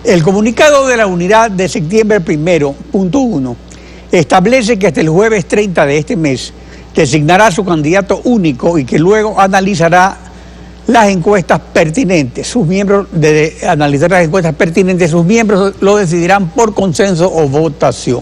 El comunicado de la unidad de septiembre 1.1 establece que hasta el jueves 30 de este mes designará su candidato único y que luego analizará las encuestas pertinentes. Sus miembros lo decidirán por consenso o votación.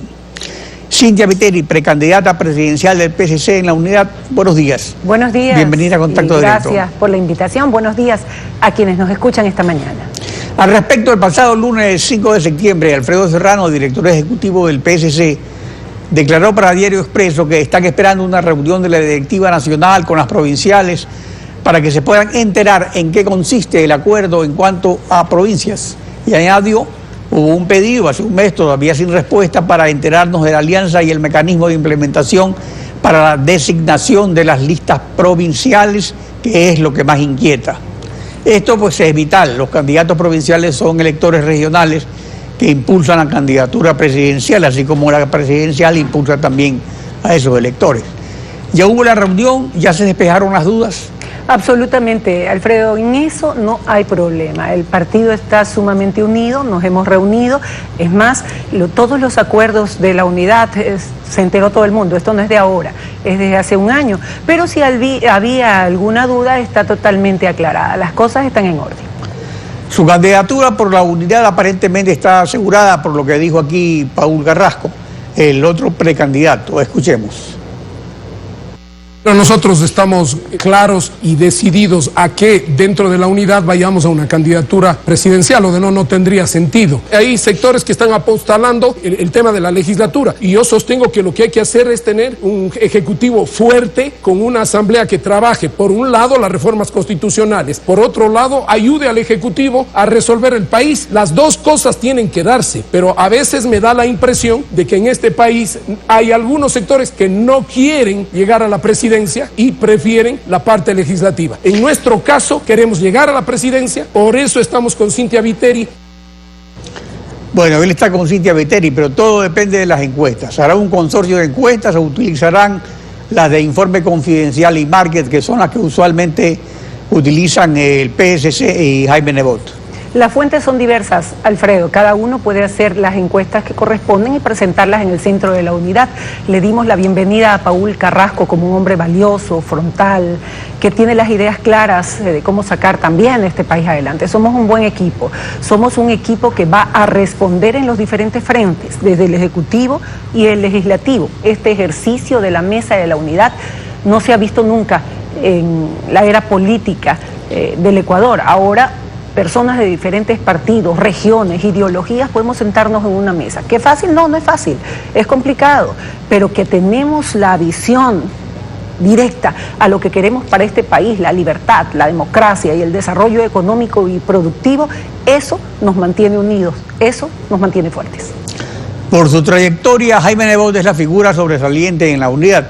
Cintia Viteri, precandidata presidencial del PSC en la unidad, buenos días. Buenos días. Bienvenida a Contacto Directo. Gracias por la invitación. Buenos días a quienes nos escuchan esta mañana. Al respecto, el pasado lunes 5 de septiembre, Alfredo Serrano, director ejecutivo del PSC, declaró para Diario Expreso que están esperando una reunión de la directiva nacional con las provinciales para que se puedan enterar en qué consiste el acuerdo en cuanto a provincias. Y añadió, hubo un pedido hace un mes todavía sin respuesta para enterarnos de la alianza y el mecanismo de implementación para la designación de las listas provinciales, que es lo que más inquieta. Esto pues es vital. Los candidatos provinciales son electores regionales que impulsan la candidatura presidencial, así como la presidencial impulsa también a esos electores. ¿Ya hubo la reunión? ¿Ya se despejaron las dudas? Absolutamente, Alfredo, en eso no hay problema. El partido está sumamente unido, nos hemos reunido. Es más, todos los acuerdos de la unidad se enteró todo el mundo. Esto no es de ahora, es desde hace un año. Pero si había alguna duda, está totalmente aclarada. Las cosas están en orden. Su candidatura por la unidad aparentemente está asegurada, por lo que dijo aquí Paul Carrasco, el otro precandidato. Escuchemos. Nosotros estamos claros y decididos a que dentro de la unidad vayamos a una candidatura presidencial, o de no tendría sentido. Hay sectores que están apostalando el tema de la legislatura y yo sostengo que lo que hay que hacer es tener un ejecutivo fuerte con una asamblea que trabaje, por un lado, las reformas constitucionales, por otro lado, ayude al ejecutivo a resolver el país. Las dos cosas tienen que darse, pero a veces me da la impresión de que en este país hay algunos sectores que no quieren llegar a la presidencia y prefieren la parte legislativa. En nuestro caso queremos llegar a la presidencia, por eso estamos con Cintia Viteri. Bueno, él está con Cintia Viteri, pero todo depende de las encuestas. ¿Hará un consorcio de encuestas o utilizarán las de Informe Confidencial y Market, que son las que usualmente utilizan el PSC y Jaime Nebot? Las fuentes son diversas, Alfredo. Cada uno puede hacer las encuestas que corresponden y presentarlas en el centro de la unidad. Le dimos la bienvenida a Paul Carrasco como un hombre valioso, frontal, que tiene las ideas claras de cómo sacar también este país adelante. Somos un buen equipo. Somos un equipo que va a responder en los diferentes frentes, desde el Ejecutivo y el Legislativo. Este ejercicio de la mesa de la unidad no se ha visto nunca en la era política del Ecuador. Ahora, personas de diferentes partidos, regiones, ideologías, podemos sentarnos en una mesa. ¿Qué fácil? No, no es fácil, es complicado, pero que tenemos la visión directa a lo que queremos para este país, la libertad, la democracia y el desarrollo económico y productivo, eso nos mantiene unidos, eso nos mantiene fuertes. Por su trayectoria, Jaime Nebot es la figura sobresaliente en la unidad.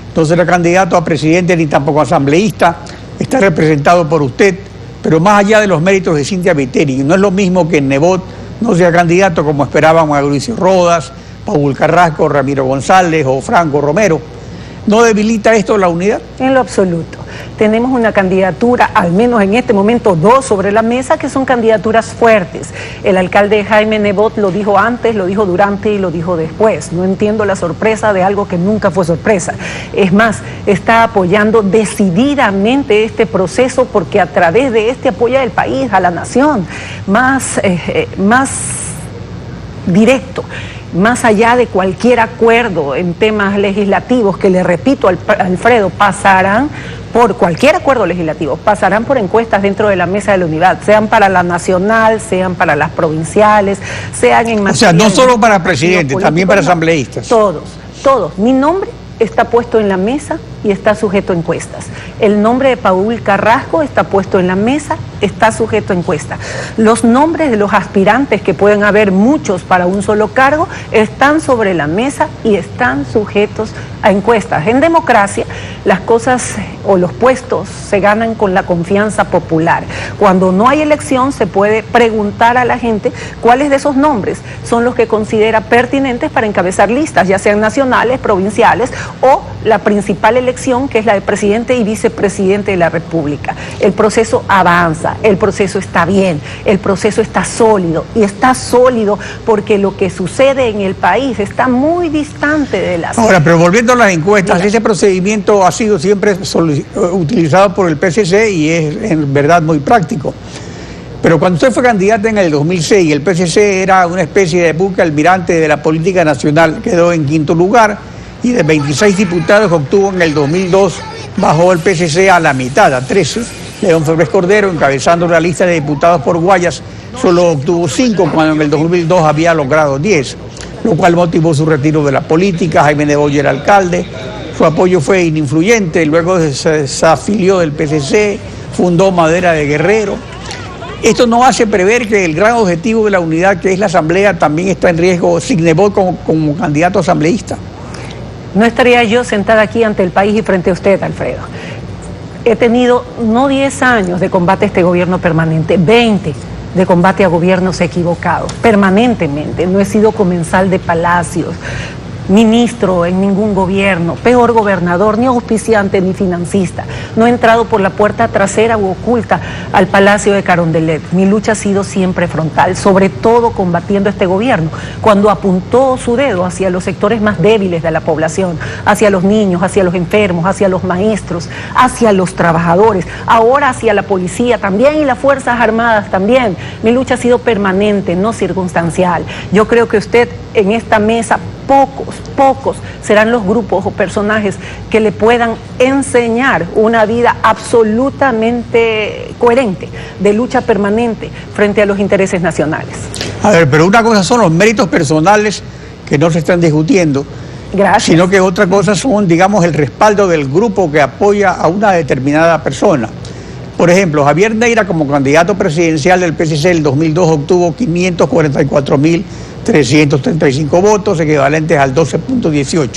Entonces, el candidato a presidente ni tampoco asambleísta está representado por usted. Pero más allá de los méritos de Cintia Viteri, no es lo mismo que Nebot no sea candidato como esperaban Mauricio Rodas, Paul Carrasco, Ramiro González o Franco Romero. ¿No debilita esto la unidad? En lo absoluto. Tenemos una candidatura, al menos en este momento, dos sobre la mesa, que son candidaturas fuertes. El alcalde Jaime Nebot lo dijo antes, lo dijo durante y lo dijo después. No entiendo la sorpresa de algo que nunca fue sorpresa. Es más, está apoyando decididamente este proceso porque a través de este apoya al país, a la nación, más directo. Más allá de cualquier acuerdo en temas legislativos, que le repito, Alfredo, pasarán por cualquier acuerdo legislativo, pasarán por encuestas dentro de la mesa de la unidad, sean para la nacional, sean para las provinciales, sean en materia... O sea, no solo para presidentes, también para asambleístas. Todos. Mi nombre está puesto en la mesa y está sujeto a encuestas. El nombre de Paul Carrasco está puesto en la mesa, está sujeto a encuesta. Los nombres de los aspirantes, que pueden haber muchos para un solo cargo, están sobre la mesa y están sujetos a encuestas. En democracia, las cosas o los puestos se ganan con la confianza popular. Cuando no hay elección, se puede preguntar a la gente cuáles de esos nombres son los que considera pertinentes para encabezar listas, ya sean nacionales, provinciales o la principal elección, que es la de presidente y vicepresidente de la República. El proceso avanza, el proceso está bien, el proceso está sólido, y está sólido porque lo que sucede en el país está muy distante de las... Ahora, pero volviendo a las encuestas, ese procedimiento ha sido siempre utilizado por el PSC y es en verdad muy práctico. Pero cuando usted fue candidato en el 2006, el PSC era una especie de buque almirante de la política nacional, quedó en 5º lugar, y de 26 diputados que obtuvo en el 2002, bajó el PSC a la mitad, a 13. León Febres Cordero, encabezando la lista de diputados por Guayas, solo obtuvo 5, cuando en el 2002 había logrado 10, lo cual motivó su retiro de la política. Jaime Neboya era alcalde, su apoyo fue ininfluyente, luego se afilió del PSC, fundó Madera de Guerrero. Esto no hace prever que el gran objetivo de la unidad, que es la asamblea, también está en riesgo, sin Nebot como candidato asambleísta. No estaría yo sentada aquí ante el país y frente a usted, Alfredo. He tenido no 10 años de combate a este gobierno permanente, 20 de combate a gobiernos equivocados, permanentemente. No he sido comensal de palacios, ministro en ningún gobierno, peor gobernador, ni auspiciante ni financista. No he entrado por la puerta trasera u oculta al Palacio de Carondelet. Mi lucha ha sido siempre frontal, sobre todo combatiendo este gobierno, cuando apuntó su dedo hacia los sectores más débiles de la población, hacia los niños, hacia los enfermos, hacia los maestros, hacia los trabajadores, ahora hacia la policía también y las Fuerzas Armadas también. Mi lucha ha sido permanente, no circunstancial. Yo creo que usted en esta mesa, pocos serán los grupos o personajes que le puedan enseñar una vida absolutamente coherente, de lucha permanente frente a los intereses nacionales. A ver, pero una cosa son los méritos personales que no se están discutiendo. Gracias. Sino que otra cosa son, digamos, el respaldo del grupo que apoya a una determinada persona. Por ejemplo, Javier Neira, como candidato presidencial del PSC en el 2002, obtuvo 544.335 votos, equivalentes al 12.18.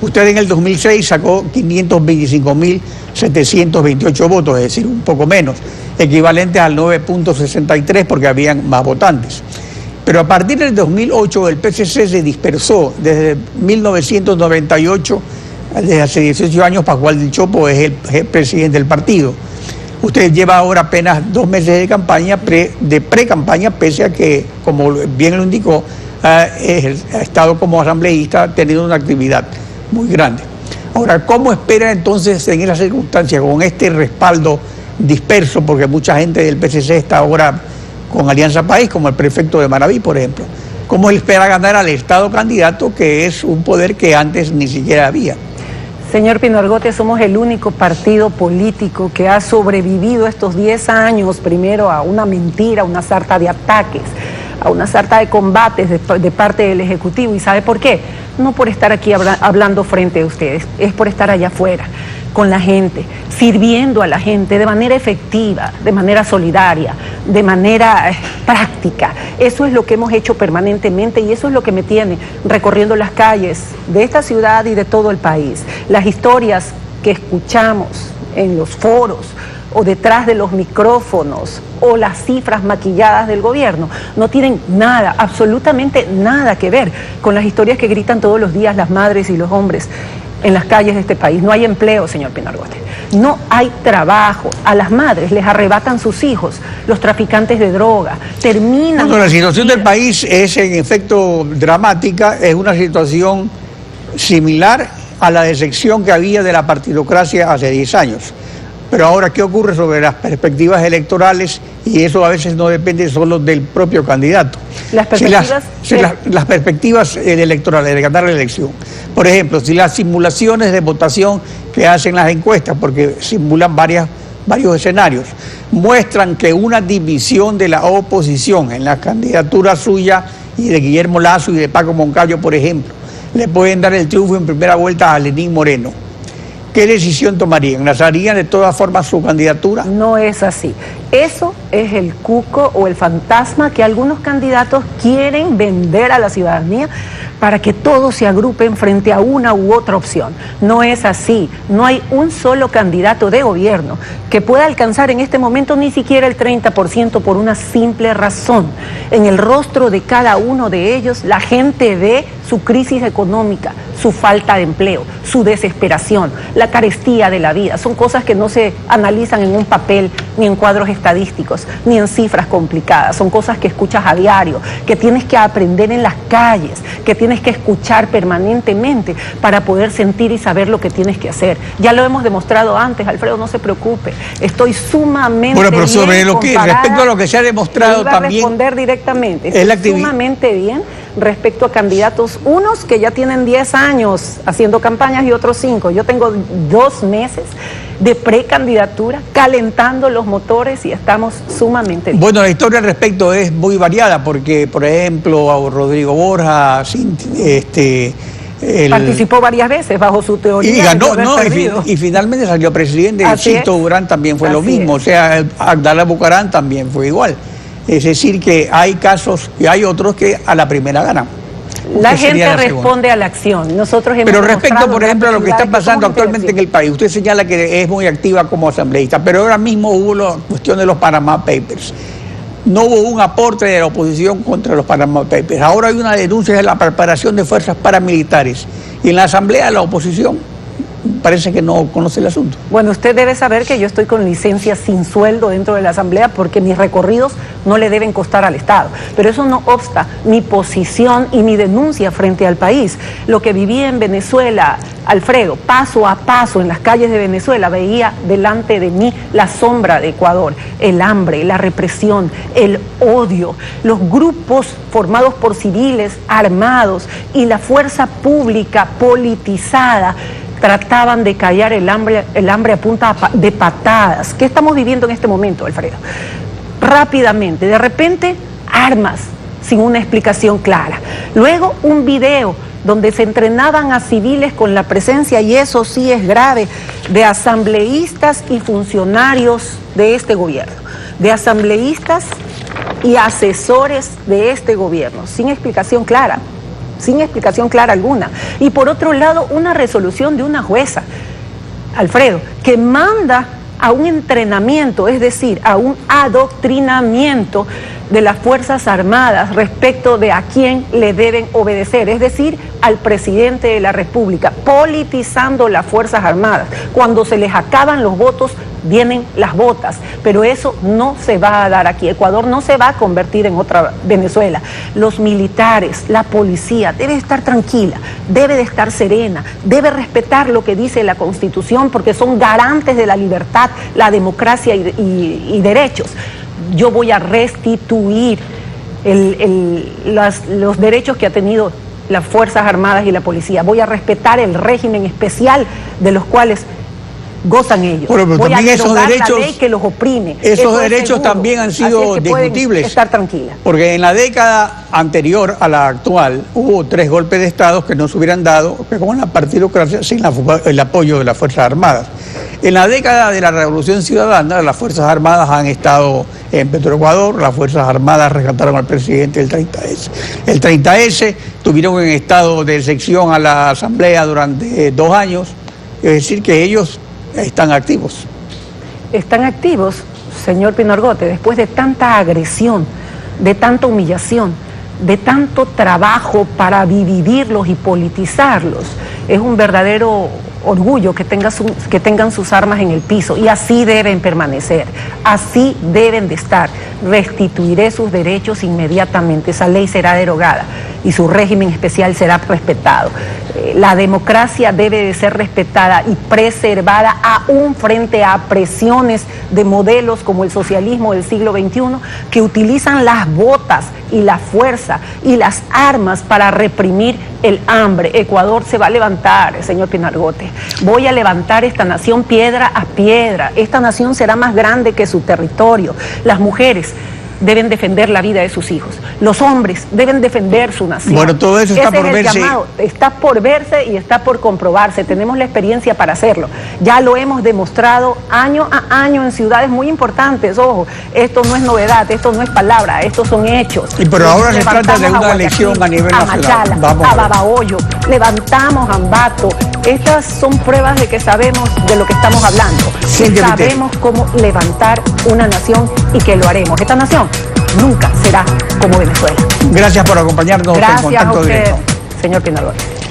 Usted en el 2006 sacó 525.728 votos, es decir, un poco menos, equivalentes al 9.63 porque habían más votantes. Pero a partir del 2008 el PSC se dispersó. Desde 1998, desde hace 18 años, Pascual del Chopo es el presidente del partido. Usted lleva ahora apenas 2 meses de campaña, de pre-campaña, pese a que, como bien lo indicó, ha estado como asambleísta teniendo una actividad muy grande. Ahora, ¿cómo espera entonces en esas circunstancias, con este respaldo disperso, porque mucha gente del PSC está ahora con Alianza País, como el prefecto de Maraví, por ejemplo? ¿Cómo él espera ganar al Estado candidato, que es un poder que antes ni siquiera había? Señor Pino Argote, somos el único partido político que ha sobrevivido estos 10 años, primero a una mentira, a una sarta de ataques, a una sarta de combates de parte del Ejecutivo. ¿Y sabe por qué? No por estar aquí hablando frente a ustedes, es por estar allá afuera, con la gente, sirviendo a la gente de manera efectiva, de manera solidaria, de manera práctica. Eso es lo que hemos hecho permanentemente y eso es lo que me tiene recorriendo las calles de esta ciudad y de todo el país. Las historias que escuchamos en los foros o detrás de los micrófonos o las cifras maquilladas del gobierno no tienen nada, absolutamente nada que ver con las historias que gritan todos los días las madres y los hombres en las calles de este país. No hay empleo, señor Pino Argote. No hay trabajo. A las madres les arrebatan sus hijos, los traficantes de droga, terminan... Bueno, la situación del país es en efecto dramática, es una situación similar a la decepción que había de la partidocracia hace 10 años. Pero ahora, ¿qué ocurre sobre las perspectivas electorales? Y eso a veces no depende solo del propio candidato. Las perspectivas... las perspectivas electorales, de ganar la elección. Por ejemplo, si las simulaciones de votación que hacen las encuestas, porque simulan varios escenarios, muestran que una división de la oposición en la candidatura suya y de Guillermo Lasso y de Paco Moncayo, por ejemplo, le pueden dar el triunfo en primera vuelta a Lenín Moreno. ¿Qué decisión tomarían? ¿Lanzarían de todas formas su candidatura? No es así. Eso es el cuco o el fantasma que algunos candidatos quieren vender a la ciudadanía para que todos se agrupen frente a una u otra opción. No es así. No hay un solo candidato de gobierno que pueda alcanzar en este momento ni siquiera el 30% por una simple razón. En el rostro de cada uno de ellos la gente ve su crisis económica, su falta de empleo, su desesperación, la carestía de la vida. Son cosas que no se analizan en un papel, ni en cuadros estadísticos, ni en cifras complicadas. Son cosas que escuchas a diario, que tienes que aprender en las calles, que tienes que escuchar permanentemente para poder sentir y saber lo que tienes que hacer. Ya lo hemos demostrado antes, Alfredo, no se preocupe. Estoy sumamente bueno, pero sobre bien respecto a lo que se ha demostrado también... responder directamente. Estoy sumamente bien respecto a candidatos, unos que ya tienen 10 años haciendo campañas y otros 5. Yo tengo 2 meses de precandidatura, calentando los motores y estamos sumamente bien. Bueno, la historia al respecto es muy variada porque, por ejemplo, a Rodrigo Borja, participó varias veces bajo su teoría. Y ganó, y finalmente salió presidente. Chito Durán también fue lo mismo, o sea, Abdala Bucaram también fue igual. Es decir, que hay casos y hay otros que a la primera ganan. La gente responde a la acción. Nosotros hemos Pero respecto, por ejemplo, a lo que está pasando actualmente en el país, usted señala que es muy activa como asambleísta, pero ahora mismo hubo la cuestión de los Panama Papers. No hubo un aporte de la oposición contra los Panama Papers. Ahora hay una denuncia de la preparación de fuerzas paramilitares. Y en la asamblea la oposición parece que no conoce el asunto. Bueno, usted debe saber que yo estoy con licencia sin sueldo dentro de la asamblea porque mis recorridos no le deben costar al Estado. Pero eso no obsta mi posición y mi denuncia frente al país. Lo que viví en Venezuela, Alfredo, paso a paso en las calles de Venezuela, veía delante de mí la sombra de Ecuador, el hambre, la represión, el odio, los grupos formados por civiles armados y la fuerza pública politizada trataban de callar el hambre a punta de patadas. ¿Qué estamos viviendo en este momento, Alfredo? Rápidamente, de repente, armas sin una explicación clara. Luego, un video donde se entrenaban a civiles con la presencia, y eso sí es grave, de asambleístas y funcionarios de este gobierno, de asambleístas y asesores de este gobierno, sin explicación clara alguna. Y por otro lado, una resolución de una jueza, Alfredo, que manda a un entrenamiento, es decir, a un adoctrinamiento de las Fuerzas Armadas respecto de a quién le deben obedecer, es decir, al presidente de la República, politizando las Fuerzas Armadas. Cuando se les acaban los votos, vienen las botas, pero eso no se va a dar aquí. Ecuador no se va a convertir en otra Venezuela. Los militares, la policía debe estar tranquila, debe de estar serena, debe respetar lo que dice la Constitución porque son garantes de la libertad, la democracia y derechos. Yo voy a restituir los derechos que ha tenido las Fuerzas Armadas y la policía. Voy a respetar el régimen especial de los cuales gozan ellos. Bueno, pero voy a también esos derechos, la ley que los oprime. Esos derechos también han sido discutibles. Estar tranquila. Porque en la década anterior a la actual hubo 3 golpes de Estado que no se hubieran dado con la partidocracia sin el apoyo de las Fuerzas Armadas. En la década de la Revolución Ciudadana, las Fuerzas Armadas han estado en Petroecuador, las Fuerzas Armadas rescataron al presidente del 30S. El 30S tuvieron en estado de excepción a la Asamblea durante 2 años, es decir, que ellos están activos. Están activos, señor Pinorgote, después de tanta agresión, de tanta humillación, de tanto trabajo para dividirlos y politizarlos. Es un verdadero orgullo que tengan sus armas en el piso, y así deben permanecer, así deben de estar. Restituiré sus derechos inmediatamente, esa ley será derogada y su régimen especial será respetado. La democracia debe de ser respetada y preservada aún frente a presiones de modelos como el socialismo del siglo XXI, que utilizan las botas y la fuerza y las armas para reprimir el hambre. Ecuador se va a levantar, señor Pinargote. Voy a levantar esta nación piedra a piedra. Esta nación será más grande que su territorio. Las mujeres deben defender la vida de sus hijos. Los hombres deben defender su nación. Bueno, todo eso está por verse. Está por verse y está por comprobarse. Tenemos la experiencia para hacerlo. Ya lo hemos demostrado año a año en ciudades muy importantes. Ojo, esto no es novedad, esto no es palabra, estos son hechos. Y pero ahora se trata de una elección a nivel nacional. A Machala, a Babahoyo, levantamos Ambato. Estas son pruebas de que sabemos de lo que estamos hablando. Que sabemos cómo levantar una nación y que lo haremos. Esta nación nunca será como Venezuela. Gracias por acompañarnos en Contacto Directo. Señor Pino Álvarez.